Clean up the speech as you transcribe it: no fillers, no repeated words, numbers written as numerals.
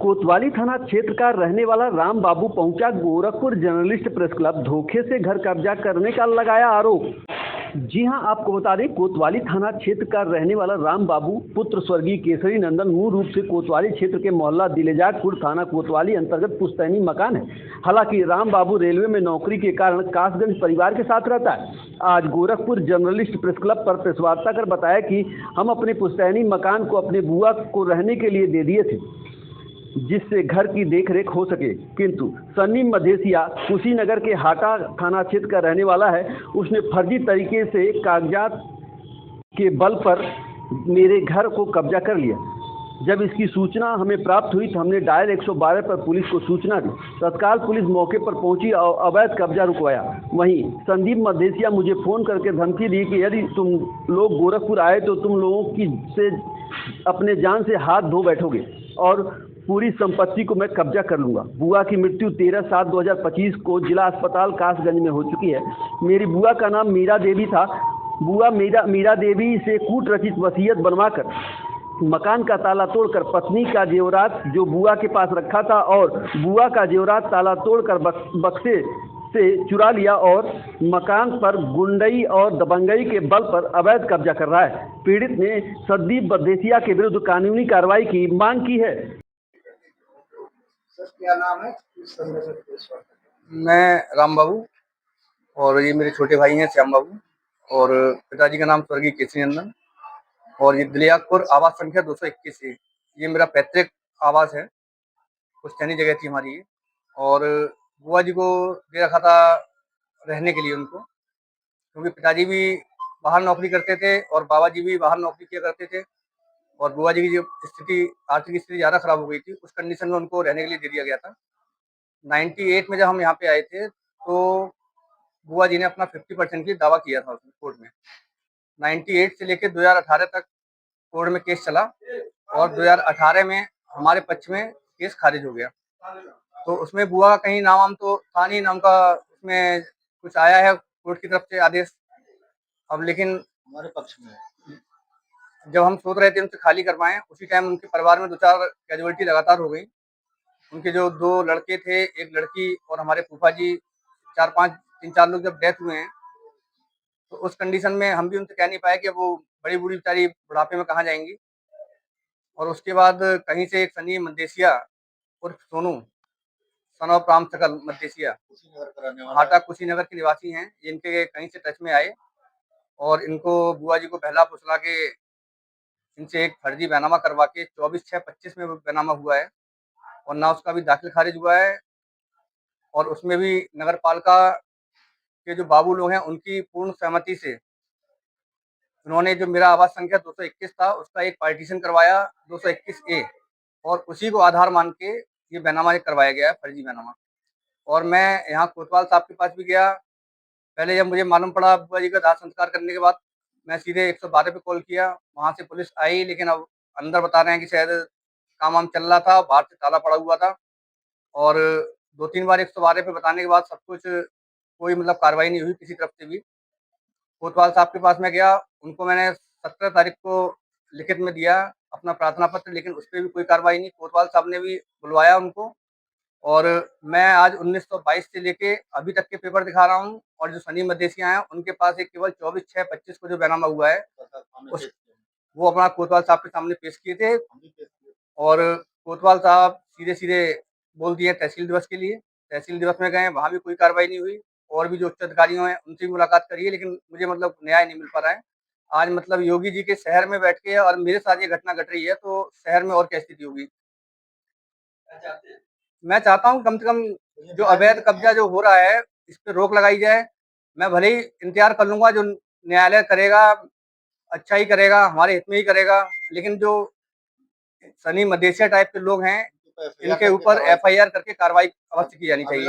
कोतवाली थाना क्षेत्र का रहने वाला राम बाबू पहुंचा गोरखपुर जर्नलिस्ट प्रेस क्लब, धोखे से घर कब्जा करने का लगाया आरोप। जी हां, आपको बता दें, कोतवाली थाना क्षेत्र का रहने वाला राम बाबू पुत्र स्वर्गीय केसरी नंदन मूल रूप से कोतवाली क्षेत्र के मोहल्ला दिलेजाकपुर, थाना कोतवाली अंतर्गत पुश्तैनी मकान है। हालांकि राम बाबू रेलवे में नौकरी के कारण कासगंज परिवार के साथ रहता है। आज गोरखपुर जर्नलिस्ट प्रेस क्लब पर प्रेस वार्ता कर बताया कि हम अपने पुश्तैनी मकान को अपने बुआ को रहने के लिए दे दिए थे, जिससे घर की देखरेख हो सके, किंतु सन्नी मधेसिया कुशीनगर के हाटा थाना क्षेत्र का रहने वाला है। उसने फर्जी तरीके से कागजात के बल पर मेरे घर को कब्जा कर लिया। जब इसकी सूचना हमें प्राप्त हुई तो हमने डायल 112 पर पुलिस को सूचना दी। तत्काल पुलिस मौके पर पहुंची और अवैध कब्जा रुकवाया। वहीं संदीप मधेसिया मुझे फ़ोन करके धमकी दी कि यदि तुम लोग गोरखपुर आए तो तुम लोगों की से अपने जान से हाथ धो बैठोगे और पूरी संपत्ति को मैं कब्जा कर लूँगा। बुआ की मृत्यु 13/7/2025 को जिला अस्पताल कासगंज में हो चुकी है। मेरी बुआ का नाम मीरा देवी था। बुआ मीरा देवी से कूट रचित वसीयत बनवाकर मकान का ताला तोड़कर पत्नी का जेवरात जो बुआ के पास रखा था और बुआ का जेवरात ताला तोड़कर बक्से से चुरा लिया और मकान पर गुंडई और दबंगई के बल पर अवैध कब्जा कर रहा है। पीड़ित ने संदीप मधेसिया के विरुद्ध कानूनी कार्रवाई की मांग की है। सर, क्या नाम है? मैं राम बाबू और ये मेरे छोटे भाई हैं श्याम बाबू, और पिताजी का नाम स्वर्गीय केसरी नंदन, और ये दिलियाकपुर आवास संख्या 221 है। ये मेरा पैतृक आवास है, पुश्तैनी जगह थी हमारी ये। और बुआ जी को दे रखा था रहने के लिए उनको, क्योंकि पिताजी भी बाहर नौकरी करते थे और बाबा जी भी बाहर नौकरी किया करते थे, और बुआ जी की जो स्थिति आर्थिक स्थिति ज़्यादा खराब हो गई थी, उस कंडीशन में उनको रहने के लिए दे दिया गया था। 98 में जब हम यहाँ पे आए थे तो बुआ जी ने अपना 50% की दावा किया था उसमें कोर्ट में। 98 से लेकर 2018 तक कोर्ट में केस चला और 2018 में हमारे पक्ष में केस खारिज हो गया। तो उसमें बुआ का कहीं नाम तो था नहीं, नाम का उसमें कुछ आया है कोर्ट की तरफ से आदेश। अब लेकिन हमारे पक्ष में जब हम सोच रहे थे उनसे खाली करवाएं, उसी टाइम उनके परिवार में 2-4 कैजुअलिटी लगातार हो गई। उनके जो 2 लड़के थे, 1 लड़की, और हमारे फूफा जी 3-4 लोग जब डेथ हुए हैं, तो उस कंडीशन में हम भी उनसे कह नहीं पाए कि वो बड़ी बूढ़ी बेचारी बुढ़ापे में कहाँ जाएंगी। और उसके बाद कहीं से एक सनी मदेसिया उर्फ सोनू, सन ऑफ राम सकल मदेसिया, हाटा कुशीनगर के निवासी हैं, ये इनके कहीं से टच में आए और इनको बुआ जी को बहला फुसला के इनसे एक फर्जी बैनामा करवा के 24/6/25 में बैनामा हुआ है, और ना उसका भी दाखिल खारिज हुआ है। और उसमें भी नगर पालिका के जो बाबू लोग हैं उनकी पूर्ण सहमति से उन्होंने जो मेरा आवास संख्या 221 था उसका एक पार्टीशन करवाया 221A, और उसी को आधार मान के ये बैनामा करवाया गया है, फर्जी बैनामा। और मैं यहाँ कोतवाल साहब के पास भी गया। पहले जब मुझे मालूम पड़ा बुआ जी का दाह संस्कार करने के बाद, मैं सीधे 112 पे कॉल किया, वहाँ से पुलिस आई, लेकिन अब अंदर बता रहे हैं कि शायद काम वाम चल रहा था, बाहर से ताला पड़ा हुआ था। और 2-3 बार 112 पे बताने के बाद सब कुछ कोई मतलब कार्रवाई नहीं हुई किसी तरफ से भी। कोतवाल साहब के पास मैं गया, उनको मैंने 17 तारीख को लिखित में दिया अपना प्रार्थना पत्र, लेकिन उस पर भी कोई कार्रवाई नहीं। कोतवाल साहब ने भी बुलवाया उनको, और मैं आज 1922 से लेके अभी तक के पेपर दिखा रहा हूँ। और जो सनी मदेसिया हैं उनके पास एक केवल 24/6/25 को जो बैनामा हुआ है उस वो अपना कोतवाल साहब के सामने पेश किए थे, और कोतवाल साहब सीधे सीधे बोल दिए तहसील दिवस के लिए। तहसील दिवस में गए, वहाँ भी कोई कार्रवाई नहीं हुई। और भी जो उच्च अधिकारियों हैं उनसे भी मुलाकात करी है, लेकिन मुझे मतलब न्याय नहीं मिल पा रहा है। आज मतलब योगी जी के शहर में बैठ के और मेरे साथ ये घटना घट रही है, तो शहर में और क्या स्थिति होगी। मैं चाहता हूँ कम से कम जो अवैध कब्जा जो हो रहा है इस पे रोक लगाई जाए। मैं भले ही इंतजार कर लूंगा, जो न्यायालय करेगा अच्छा ही करेगा, हमारे हित में ही करेगा, लेकिन जो सनी मदेशिया टाइप के लोग हैं इनके ऊपर FIR करके कार्रवाई अवश्य की जानी चाहिए।